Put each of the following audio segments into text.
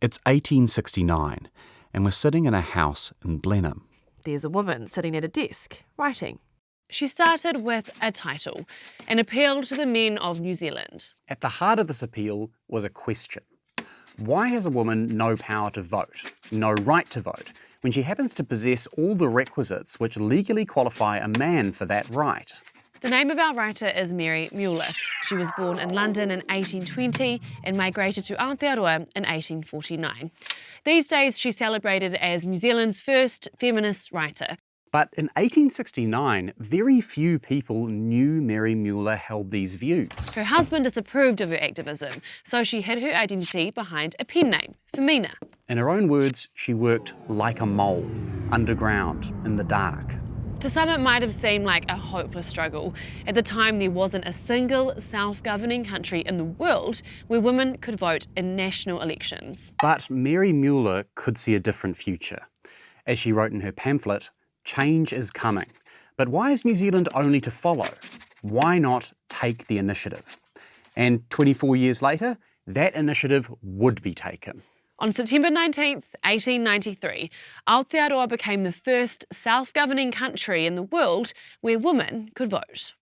It's 1869, and we're sitting in a house in Blenheim. There's a woman sitting at a desk, writing. She started with a title, an appeal to the men of New Zealand. At the heart of this appeal was a question. Why has a woman no power to vote, no right to vote, when she happens to possess all the requisites which legally qualify a man for that right? The name of our writer is Mary Muller. She was born in London in 1820 and migrated to Aotearoa in 1849. These days she's celebrated as New Zealand's first feminist writer. But in 1869, very few people knew Mary Muller held these views. Her husband disapproved of her activism, so she hid her identity behind a pen name, Femina. In her own words, she worked like a mole, underground, in the dark. To some it might have seemed like a hopeless struggle. At the time there wasn't a single self-governing country in the world where women could vote in national elections. But Mary Muller could see a different future. As she wrote in her pamphlet, change is coming. But why is New Zealand only to follow? Why not take the initiative? And 24 years later, that initiative would be taken. On September 19th, 1893, Aotearoa became the first self-governing country in the world where women could vote.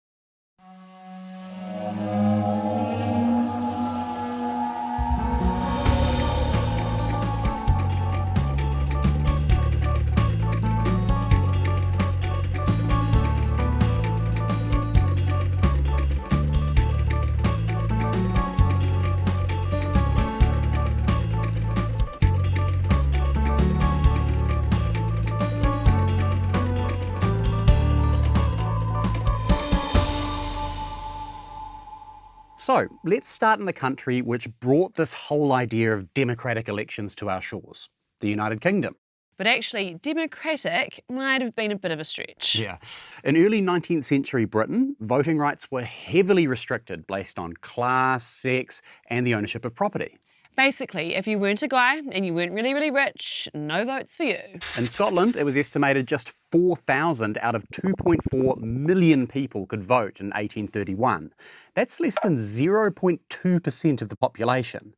So, let's start in the country which brought this whole idea of democratic elections to our shores, the United Kingdom. But actually, democratic might have been a bit of a stretch. Yeah. In early 19th century Britain, voting rights were heavily restricted based on class, sex, and the ownership of property. Basically, if you weren't a guy and you weren't really, really rich, no votes for you. In Scotland, it was estimated just 4,000 out of 2.4 million people could vote in 1831. That's less than 0.2% of the population.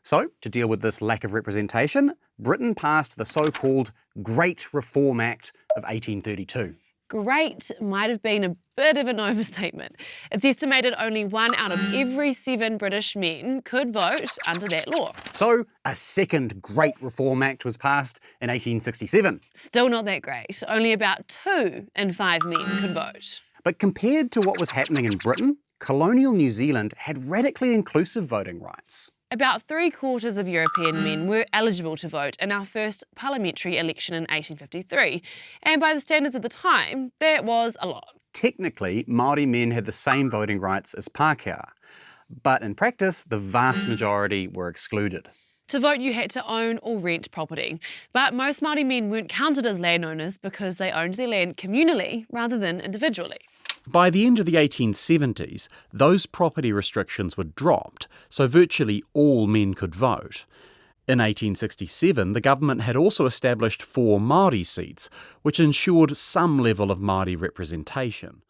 So, to deal with this lack of representation, Britain passed the so-called Great Reform Act of 1832. Great might have been a bit of an overstatement. It's estimated only 1 out of every 7 British men could vote under that law. So, a second Great Reform Act was passed in 1867. Still not that great. Only about 2 in 5 men could vote. But compared to what was happening in Britain, colonial New Zealand had radically inclusive voting rights. About 3/4 of European men were eligible to vote in our first parliamentary election in 1853, and by the standards of the time, that was a lot. Technically, Māori men had the same voting rights as Pākehā, but in practice, the vast majority were excluded. To vote, you had to own or rent property, but most Māori men weren't counted as landowners because they owned their land communally rather than individually. By the end of the 1870s, those property restrictions were dropped, so virtually all men could vote. In 1867, the government had also established 4 Māori seats, which ensured some level of Māori representation.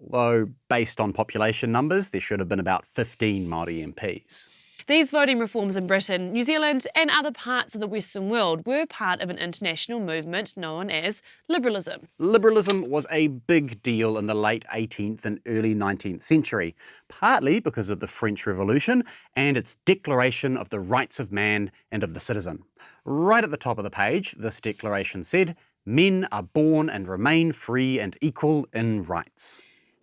Although, based on population numbers, there should have been about 15 Māori MPs. These voting reforms in Britain, New Zealand and other parts of the Western world were part of an international movement known as liberalism. Liberalism was a big deal in the late 18th and early 19th century, partly because of the French Revolution and its declaration of the rights of man and of the citizen. Right at the top of the page, this declaration said, "Men are born and remain free and equal in rights."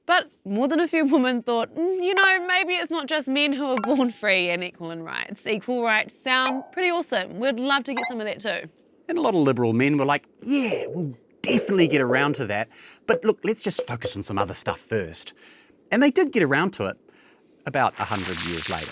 But more than a few women thought, maybe it's not just men who are born free and equal in rights. Equal rights sound pretty awesome. We'd love to get some of that too. And a lot of liberal men were like, yeah, we'll definitely get around to that. But look, let's just focus on some other stuff first. And they did get around to it about 100 years later.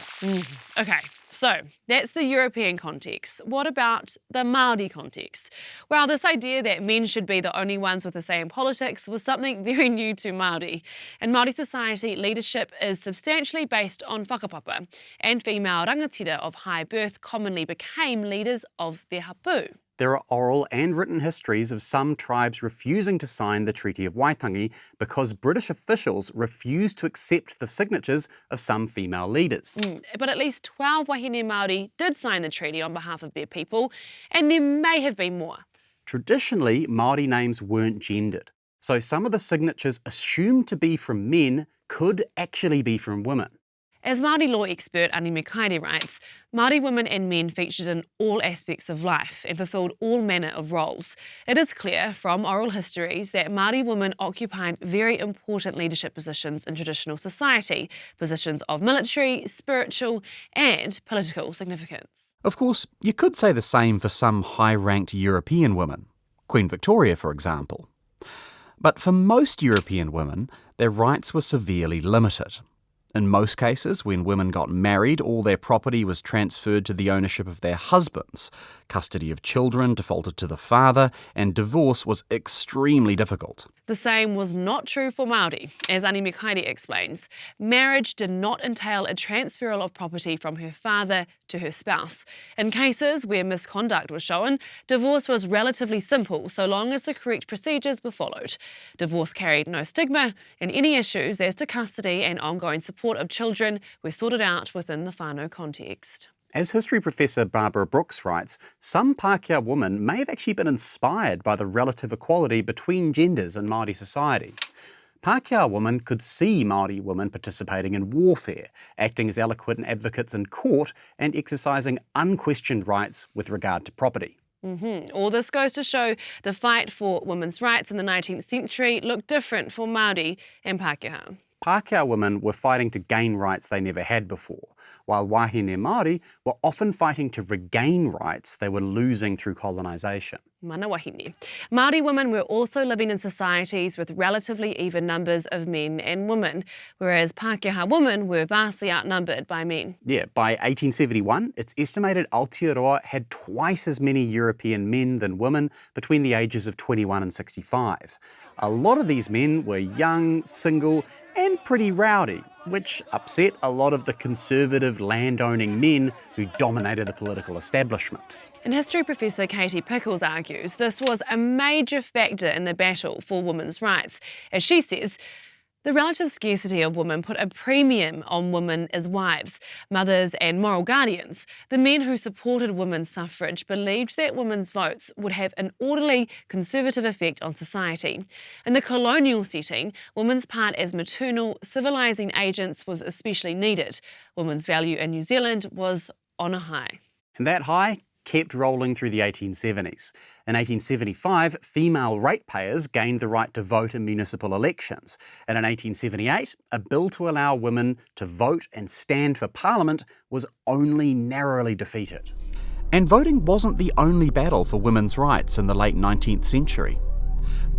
Okay, so that's the European context. What about the Māori context? Well, this idea that men should be the only ones with a say in politics was something very new to Māori. In Māori society, leadership is substantially based on whakapapa, and female rangatira of high birth commonly became leaders of their hapu. There are oral and written histories of some tribes refusing to sign the Treaty of Waitangi because British officials refused to accept the signatures of some female leaders. But at least 12 wahine Māori did sign the treaty on behalf of their people, and there may have been more. Traditionally, Māori names weren't gendered, so some of the signatures assumed to be from men could actually be from women. As Māori law expert Ani Mikaere writes, Māori women and men featured in all aspects of life and fulfilled all manner of roles. It is clear from oral histories that Māori women occupied very important leadership positions in traditional society, positions of military, spiritual and political significance. Of course, you could say the same for some high-ranked European women, Queen Victoria, for example. But for most European women, their rights were severely limited. In most cases, when women got married, all their property was transferred to the ownership of their husbands. Custody of children defaulted to the father, and divorce was extremely difficult. The same was not true for Māori. As Ani Mikaere explains, marriage did not entail a transferal of property from her father to her spouse. In cases where misconduct was shown, divorce was relatively simple so long as the correct procedures were followed. Divorce carried no stigma, and any issues as to custody and ongoing support of children were sorted out within the whānau context. As history professor Barbara Brooks writes, some Pākehā women may have actually been inspired by the relative equality between genders in Māori society. Pākehā women could see Māori women participating in warfare, acting as eloquent advocates in court, and exercising unquestioned rights with regard to property. All this goes to show the fight for women's rights in the 19th century looked different for Māori and Pākehā. Pākehā women were fighting to gain rights they never had before, while wahine Māori were often fighting to regain rights they were losing through colonisation. Mana wahine. Māori women were also living in societies with relatively even numbers of men and women, whereas Pākehā women were vastly outnumbered by men. Yeah, by 1871, it's estimated Aotearoa had twice as many European men than women between the ages of 21 and 65. A lot of these men were young, single, and pretty rowdy, which upset a lot of the conservative land-owning men who dominated the political establishment. And history professor Katie Pickles argues this was a major factor in the battle for women's rights. As she says, the relative scarcity of women put a premium on women as wives, mothers and moral guardians. The men who supported women's suffrage believed that women's votes would have an orderly, conservative effect on society. In the colonial setting, women's part as maternal, civilising agents was especially needed. Women's value in New Zealand was on a high. And that high kept rolling through the 1870s. In 1875, female ratepayers gained the right to vote in municipal elections. And in 1878, a bill to allow women to vote and stand for Parliament was only narrowly defeated. And voting wasn't the only battle for women's rights in the late 19th century.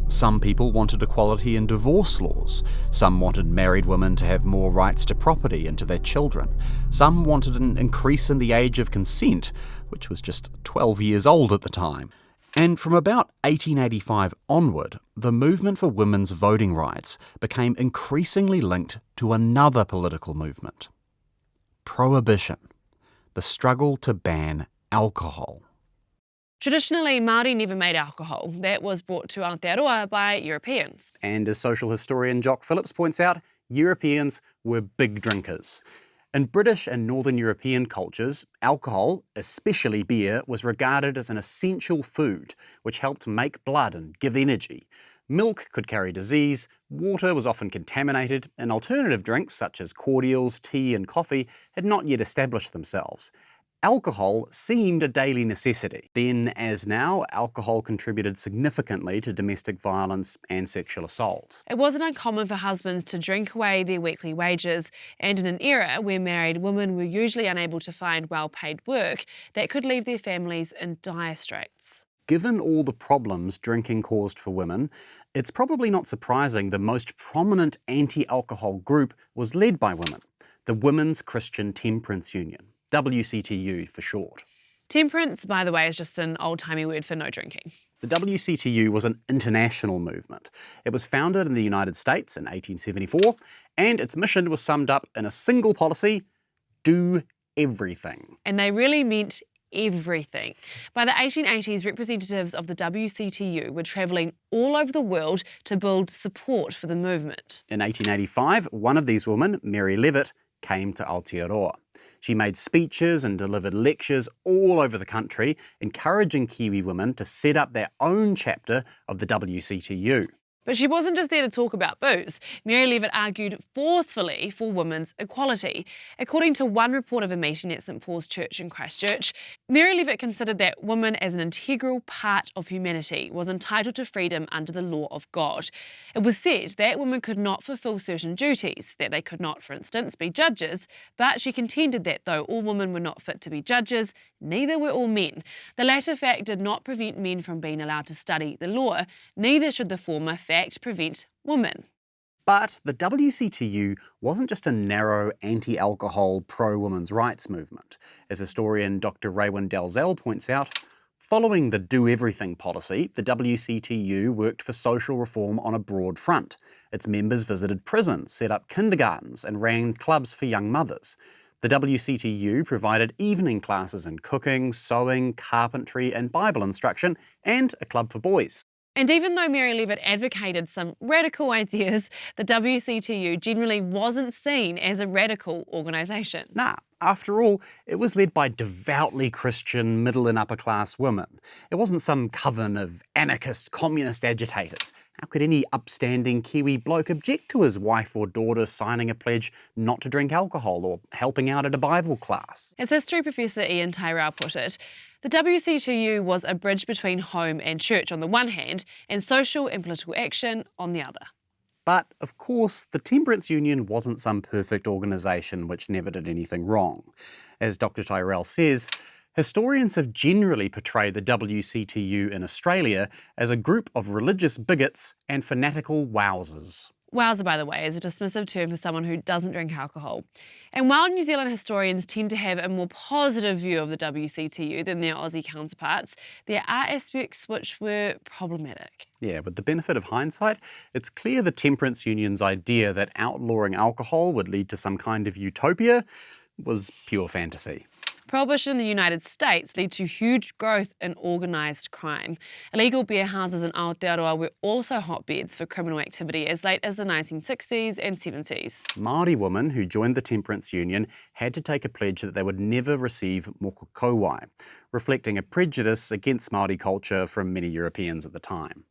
Some people wanted equality in divorce laws. Some wanted married women to have more rights to property and to their children. Some wanted an increase in the age of consent, which was just 12 years old at the time. And from about 1885 onward, the movement for women's voting rights became increasingly linked to another political movement: prohibition, the struggle to ban alcohol. Traditionally, Māori never made alcohol. That was brought to Aotearoa by Europeans. And as social historian Jock Phillips points out, Europeans were big drinkers. In British and Northern European cultures, alcohol, especially beer, was regarded as an essential food, which helped make blood and give energy. Milk could carry disease, water was often contaminated, and alternative drinks such as cordials, tea and coffee had not yet established themselves. Alcohol seemed a daily necessity. Then, as now, alcohol contributed significantly to domestic violence and sexual assault. It wasn't uncommon for husbands to drink away their weekly wages, and in an era where married women were usually unable to find well-paid work, that could leave their families in dire straits. Given all the problems drinking caused for women, it's probably not surprising the most prominent anti-alcohol group was led by women, the Women's Christian Temperance Union. WCTU for short. Temperance, by the way, is just an old-timey word for no drinking. The WCTU was an international movement. It was founded in the United States in 1874, and its mission was summed up in a single policy: do everything. And they really meant everything. By the 1880s, representatives of the WCTU were travelling all over the world to build support for the movement. In 1885, one of these women, Mary Levitt, came to Aotearoa. She made speeches and delivered lectures all over the country, encouraging Kiwi women to set up their own chapter of the WCTU. But she wasn't just there to talk about booze. Mary Levitt argued forcefully for women's equality. According to one report of a meeting at St Paul's Church in Christchurch, Mary Levitt considered that woman as an integral part of humanity was entitled to freedom under the law of God. It was said that women could not fulfil certain duties, that they could not, for instance, be judges, but she contended that though all women were not fit to be judges, neither were all men. The latter fact did not prevent men from being allowed to study the law, neither should the former fact prevent women. But the WCTU wasn't just a narrow anti-alcohol, pro-women's rights movement. As historian Dr. Raywin Dalzell points out, following the do-everything policy, the WCTU worked for social reform on a broad front. Its members visited prisons, set up kindergartens, and ran clubs for young mothers. The WCTU provided evening classes in cooking, sewing, carpentry, and Bible instruction, and a club for boys. And even though Mary Levitt advocated some radical ideas, the WCTU generally wasn't seen as a radical organisation. Nah, after all, it was led by devoutly Christian middle and upper class women. It wasn't some coven of anarchist, communist agitators. How could any upstanding Kiwi bloke object to his wife or daughter signing a pledge not to drink alcohol or helping out at a Bible class? As history professor Ian Tyrrell put it, the WCTU was a bridge between home and church on the one hand, and social and political action on the other. But, of course, the Temperance Union wasn't some perfect organisation which never did anything wrong. As Dr. Tyrrell says, historians have generally portrayed the WCTU in Australia as a group of religious bigots and fanatical wowsers. Wowser, by the way, is a dismissive term for someone who doesn't drink alcohol. And while New Zealand historians tend to have a more positive view of the WCTU than their Aussie counterparts, there are aspects which were problematic. Yeah, with the benefit of hindsight, it's clear the Temperance Union's idea that outlawing alcohol would lead to some kind of utopia was pure fantasy. Prohibition in the United States led to huge growth in organised crime. Illegal beer houses in Aotearoa were also hotbeds for criminal activity as late as the 1960s and 70s. Māori women who joined the Temperance Union had to take a pledge that they would never receive moko kauae, reflecting a prejudice against Māori culture from many Europeans at the time.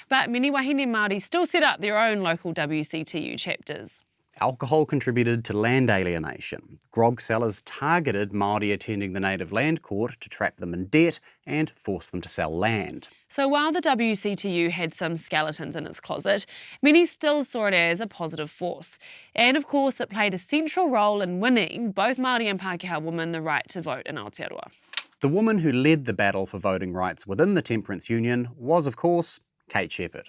But many wahine Māori still set up their own local WCTU chapters. Alcohol contributed to land alienation. Grog sellers targeted Māori attending the Native Land Court to trap them in debt and force them to sell land. So while the WCTU had some skeletons in its closet, many still saw it as a positive force. And of course, it played a central role in winning both Māori and Pākehā women the right to vote in Aotearoa. The woman who led the battle for voting rights within the Temperance Union was, of course, Kate Sheppard.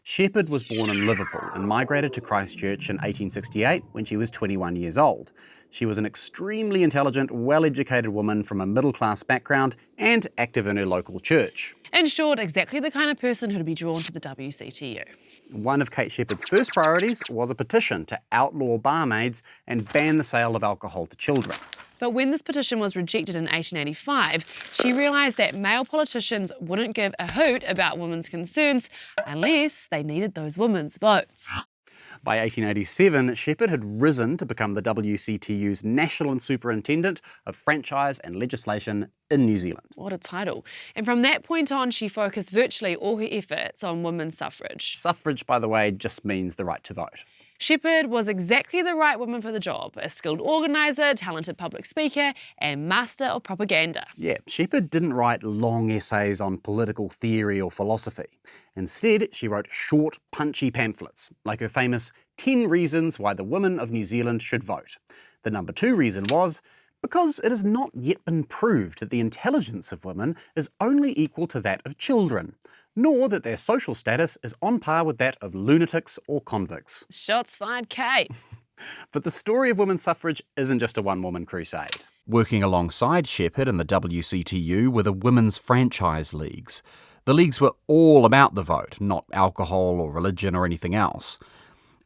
Sheppard was born in Liverpool and migrated to Christchurch in 1868 when she was 21 years old. She was an extremely intelligent, well-educated woman from a middle-class background and active in her local church. In short, exactly the kind of person who'd be drawn to the WCTU. One of Kate Sheppard's first priorities was a petition to outlaw barmaids and ban the sale of alcohol to children. But when this petition was rejected in 1885, she realised that male politicians wouldn't give a hoot about women's concerns unless they needed those women's votes. By 1887, Sheppard had risen to become the WCTU's National Superintendent of Franchise and Legislation in New Zealand. What a title. And from that point on, she focused virtually all her efforts on women's suffrage. Suffrage, by the way, just means the right to vote. Sheppard was exactly the right woman for the job, a skilled organiser, talented public speaker, and master of propaganda. Yeah, Sheppard didn't write long essays on political theory or philosophy. Instead, she wrote short, punchy pamphlets, like her famous 10 Reasons Why the Women of New Zealand Should Vote. The number 2 reason was, because it has not yet been proved that the intelligence of women is only equal to that of children, nor that their social status is on par with that of lunatics or convicts. Shots fired, Kate. But the story of women's suffrage isn't just a one-woman crusade. Working alongside Sheppard and the WCTU were the women's franchise leagues. The leagues were all about the vote, not alcohol or religion or anything else.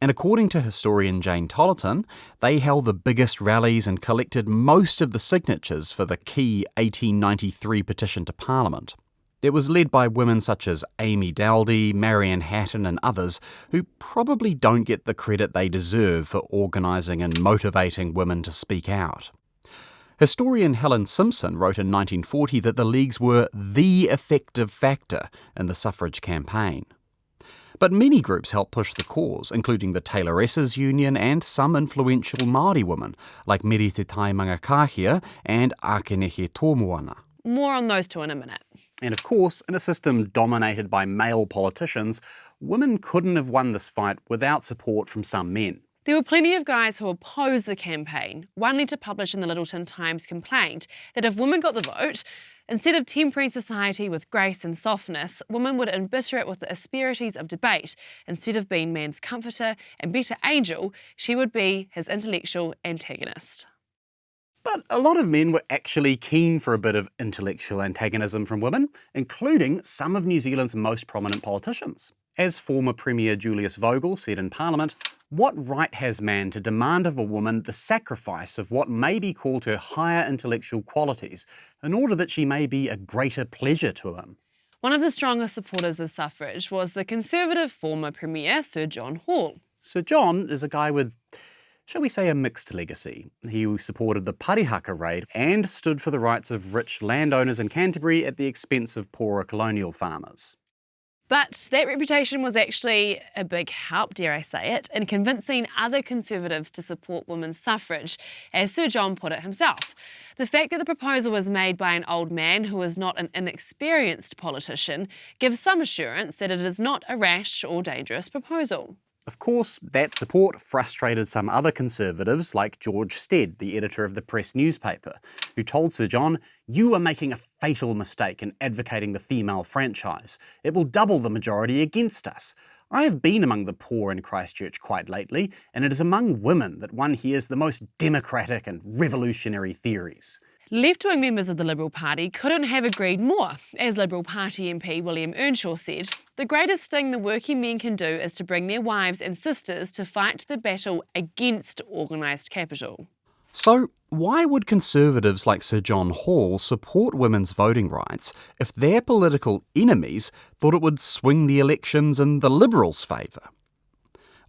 And according to historian Jane Tolleton, they held the biggest rallies and collected most of the signatures for the key 1893 petition to Parliament. It was led by women such as Amy Daldy, Marian Hatton and others who probably don't get the credit they deserve for organising and motivating women to speak out. Historian Helen Simpson wrote in 1940 that the Leagues were the effective factor in the suffrage campaign. But many groups helped push the cause, including the Tailoresses Union and some influential Māori women, like Merite Tai Mangakahia and Ākenehe Tōmoana. More on those two in a minute. And of course, in a system dominated by male politicians, women couldn't have won this fight without support from some men. There were plenty of guys who opposed the campaign. One leader published in the Littleton Times complained that if women got the vote, instead of tempering society with grace and softness, women would embitter it with the asperities of debate. Instead of being man's comforter and better angel, she would be his intellectual antagonist. But a lot of men were actually keen for a bit of intellectual antagonism from women, including some of New Zealand's most prominent politicians. As former Premier Julius Vogel said in Parliament, what right has man to demand of a woman the sacrifice of what may be called her higher intellectual qualities in order that she may be a greater pleasure to him? One of the strongest supporters of suffrage was the Conservative former Premier, Sir John Hall. Sir John is a guy with, shall we say, a mixed legacy. He supported the Parihaka raid and stood for the rights of rich landowners in Canterbury at the expense of poorer colonial farmers. But that reputation was actually a big help, dare I say it, in convincing other Conservatives to support women's suffrage, as Sir John put it himself. The fact that the proposal was made by an old man who was not an inexperienced politician gives some assurance that it is not a rash or dangerous proposal. Of course, that support frustrated some other Conservatives like George Stead, the editor of the Press newspaper, who told Sir John, "You are making a fatal mistake in advocating the female franchise. It will double the majority against us. I have been among the poor in Christchurch quite lately, and it is among women that one hears the most democratic and revolutionary theories." Left-wing members of the Liberal Party couldn't have agreed more. As Liberal Party MP William Earnshaw said, "The greatest thing the working men can do is to bring their wives and sisters to fight the battle against organised capital." So, why would Conservatives like Sir John Hall support women's voting rights if their political enemies thought it would swing the elections in the Liberals' favour?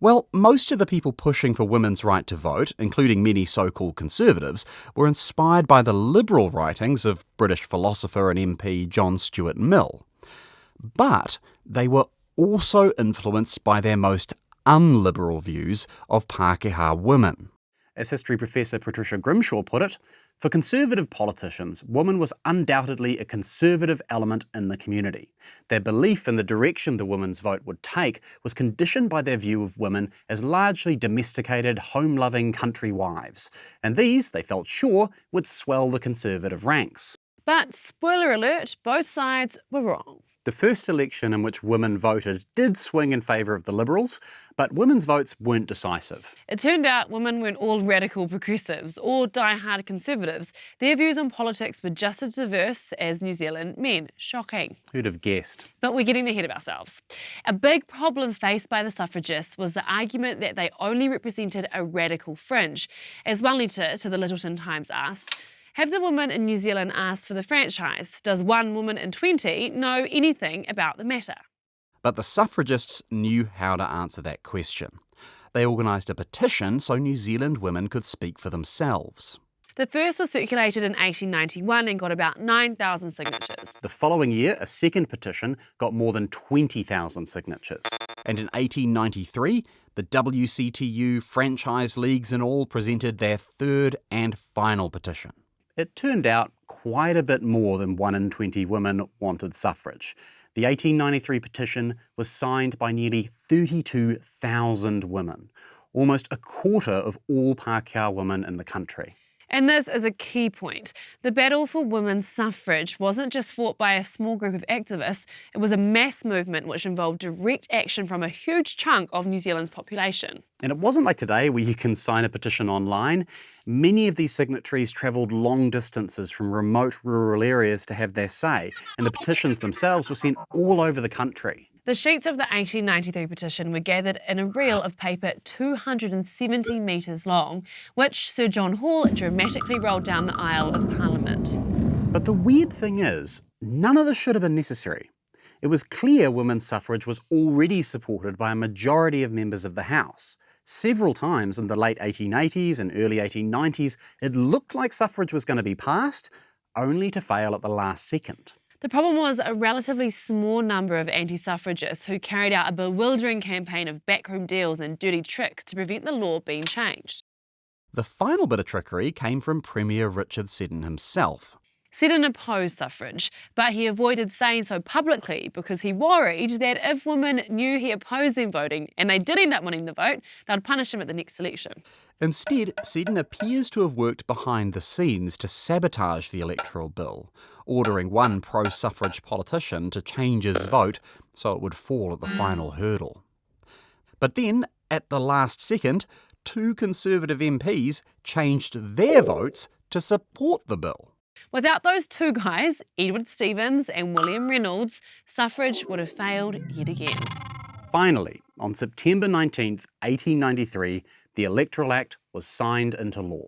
Well, most of the people pushing for women's right to vote, including many so-called Conservatives, were inspired by the liberal writings of British philosopher and MP John Stuart Mill. But they were also influenced by their most unliberal views of Pākehā women. As history professor Patricia Grimshaw put it, for Conservative politicians, woman was undoubtedly a conservative element in the community. Their belief in the direction the women's vote would take was conditioned by their view of women as largely domesticated, home-loving country wives. And these, they felt sure, would swell the Conservative ranks. But, spoiler alert, both sides were wrong. The first election in which women voted did swing in favour of the Liberals, but women's votes weren't decisive. It turned out women weren't all radical progressives or die-hard conservatives. Their views on politics were just as diverse as New Zealand men. Shocking. Who'd have guessed? But we're getting ahead of ourselves. A big problem faced by the suffragists was the argument that they only represented a radical fringe. As one letter to the Littleton Times asked, "Have the women in New Zealand asked for the franchise? Does 1 woman in 20 know anything about the matter?" But the suffragists knew how to answer that question. They organised a petition so New Zealand women could speak for themselves. The first was circulated in 1891 and got about 9,000 signatures. The following year, a second petition got more than 20,000 signatures. And in 1893, the WCTU, franchise leagues and all presented their third and final petition. It turned out quite a bit more than 1 in 20 women wanted suffrage. The 1893 petition was signed by nearly 32,000 women, almost a quarter of all Pākehā women in the country. And this is a key point. The battle for women's suffrage wasn't just fought by a small group of activists, it was a mass movement which involved direct action from a huge chunk of New Zealand's population. And it wasn't like today where you can sign a petition online. Many of these signatories travelled long distances from remote rural areas to have their say, and the petitions themselves were sent all over the country. The sheets of the 1893 petition were gathered in a reel of paper 270 metres long, which Sir John Hall dramatically rolled down the aisle of Parliament. But the weird thing is, none of this should have been necessary. It was clear women's suffrage was already supported by a majority of members of the House. Several times in the late 1880s and early 1890s, it looked like suffrage was going to be passed, only to fail at the last second. The problem was a relatively small number of anti-suffragists who carried out a bewildering campaign of backroom deals and dirty tricks to prevent the law being changed. The final bit of trickery came from Premier Richard Seddon himself. Seddon opposed suffrage, but he avoided saying so publicly because he worried that if women knew he opposed them voting and they did end up winning the vote, they'd punish him at the next election. Instead, Seddon appears to have worked behind the scenes to sabotage the electoral bill, ordering one pro-suffrage politician to change his vote so it would fall at the final hurdle. But then, at the last second, 2 Conservative MPs changed their votes to support the bill. Without those 2 guys, Edward Stevens and William Reynolds, suffrage would have failed yet again. Finally, on September 19th, 1893, the Electoral Act was signed into law.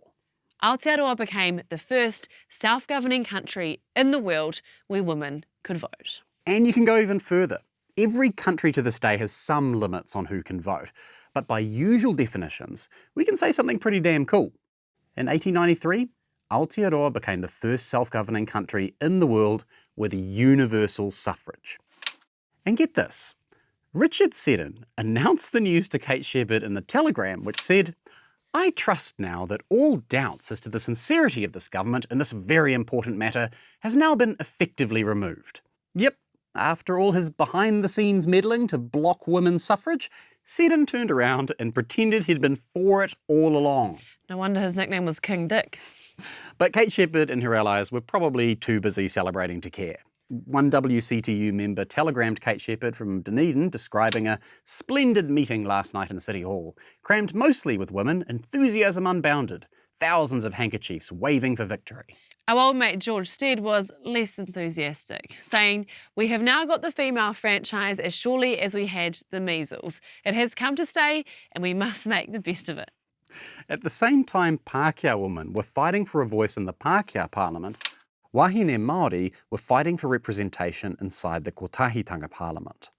Aotearoa became the first self-governing country in the world where women could vote. And you can go even further. Every country to this day has some limits on who can vote, but by usual definitions, we can say something pretty damn cool. In 1893, Aotearoa became the first self-governing country in the world with universal suffrage. And get this, Richard Seddon announced the news to Kate Sheppard in the Telegram, which said, "I trust now that all doubts as to the sincerity of this government in this very important matter has now been effectively removed." Yep, after all his behind-the-scenes meddling to block women's suffrage, Seddon turned around and pretended he'd been for it all along. No wonder his nickname was King Dick. But Kate Sheppard and her allies were probably too busy celebrating to care. One WCTU member telegrammed Kate Sheppard from Dunedin describing a splendid meeting last night in City Hall, crammed mostly with women, enthusiasm unbounded, thousands of handkerchiefs waving for victory. Our old mate George Stead was less enthusiastic, saying, "We have now got the female franchise as surely as we had the measles. It has come to stay and we must make the best of it." At the same time Pākehā women were fighting for a voice in the Pākehā Parliament, wahine Māori were fighting for representation inside the kotahitanga Parliament.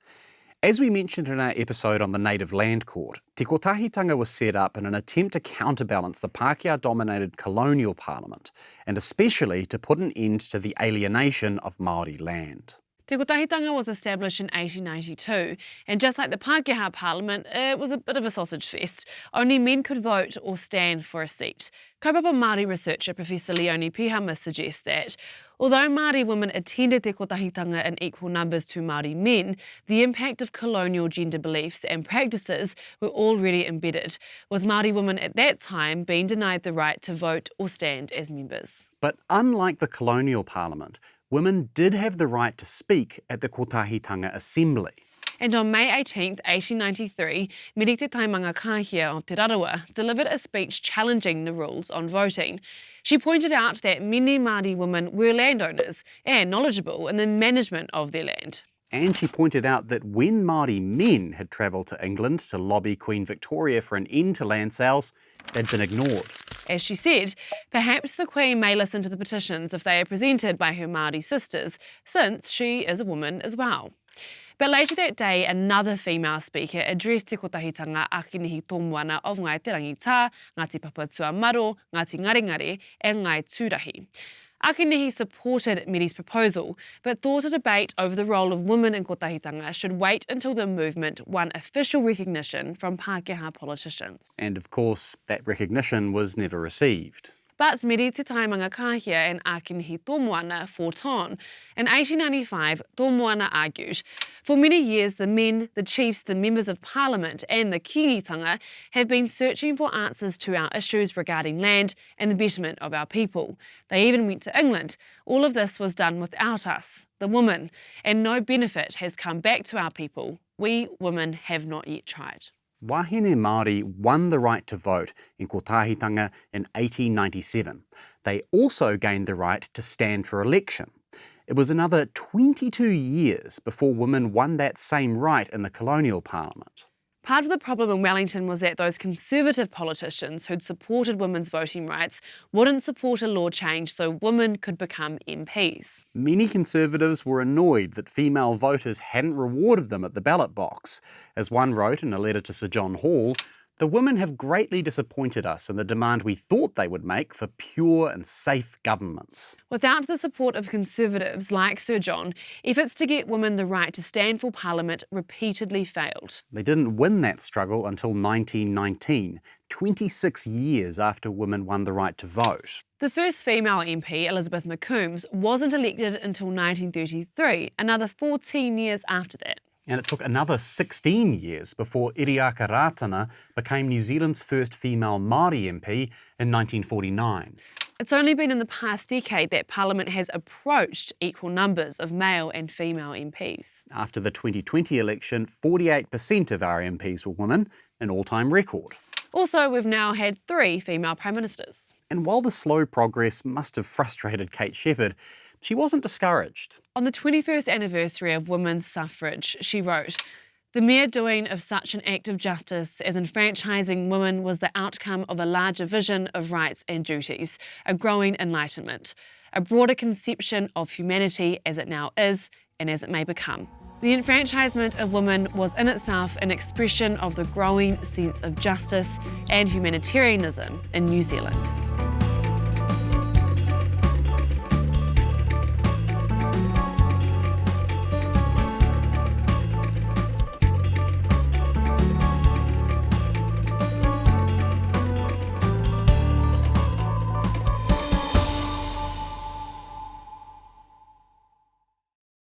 As we mentioned in our episode on the Native Land Court, Te Kotahitanga was set up in an attempt to counterbalance the Pākehā-dominated colonial parliament, and especially to put an end to the alienation of Māori land. Te Kotahitanga was established in 1892, and just like the Pākehā Parliament, it was a bit of a sausage fest. Only men could vote or stand for a seat. Kaupapa Māori researcher Professor Leonie Pihama suggests that, although Māori women attended Te Kotahitanga in equal numbers to Māori men, the impact of colonial gender beliefs and practices were already embedded, with Māori women at that time being denied the right to vote or stand as members. But unlike the colonial parliament, women did have the right to speak at the Kotahitanga Assembly. And on May 18, 1893, Mere Te Taimanga Kahia Aotearoa delivered a speech challenging the rules on voting. She pointed out that many Māori women were landowners and knowledgeable in the management of their land. And she pointed out that when Māori men had travelled to England to lobby Queen Victoria for an end to land sales, they'd been ignored. As she said, perhaps the Queen may listen to the petitions if they are presented by her Māori sisters, since she is a woman as well. But later that day, another female speaker addressed Te Kotahitanga Ākinihi Tōmoana of Ngai Te Rangitā, Ngāti Papatua Maro, Ngāti Ngaringari and Ngai Tūrahi. Ākinihi supported Mere's proposal, but thought a debate over the role of women in Kotahitanga should wait until the movement won official recognition from Pākehā politicians. And of course, that recognition was never received. But Mere Te Taimanga Kahia and Ākinihi Tōmoana fought on. In 1895, Tōmoana argued, "For many years the men, the chiefs, the members of parliament and the kingitanga have been searching for answers to our issues regarding land and the betterment of our people. They even went to England. All of this was done without us, the women, and no benefit has come back to our people. We women have not yet tried." Wahine Māori won the right to vote in Kotahitanga in 1897. They also gained the right to stand for election. It was another 22 years before women won that same right in the colonial parliament. Part of the problem in Wellington was that those conservative politicians who'd supported women's voting rights wouldn't support a law change so women could become MPs. Many Conservatives were annoyed that female voters hadn't rewarded them at the ballot box. As one wrote in a letter to Sir John Hall, "The women have greatly disappointed us in the demand we thought they would make for pure and safe governments." Without the support of Conservatives like Sir John, efforts to get women the right to stand for Parliament repeatedly failed. They didn't win that struggle until 1919, 26 years after women won the right to vote. The first female MP, Elizabeth McCombs, wasn't elected until 1933, another 14 years after that. And it took another 16 years before Aotearoa became New Zealand's first female Māori MP in 1949. It's only been in the past decade that Parliament has approached equal numbers of male and female MPs. After the 2020 election, 48% of our MPs were women, an all-time record. Also, we've now had 3 female prime ministers. And while the slow progress must have frustrated Kate Shepherd, she wasn't discouraged. On the 21st anniversary of women's suffrage, she wrote, "The mere doing of such an act of justice as enfranchising women was the outcome of a larger vision of rights and duties, a growing enlightenment, a broader conception of humanity as it now is and as it may become. The enfranchisement of women was in itself an expression of the growing sense of justice and humanitarianism in New Zealand."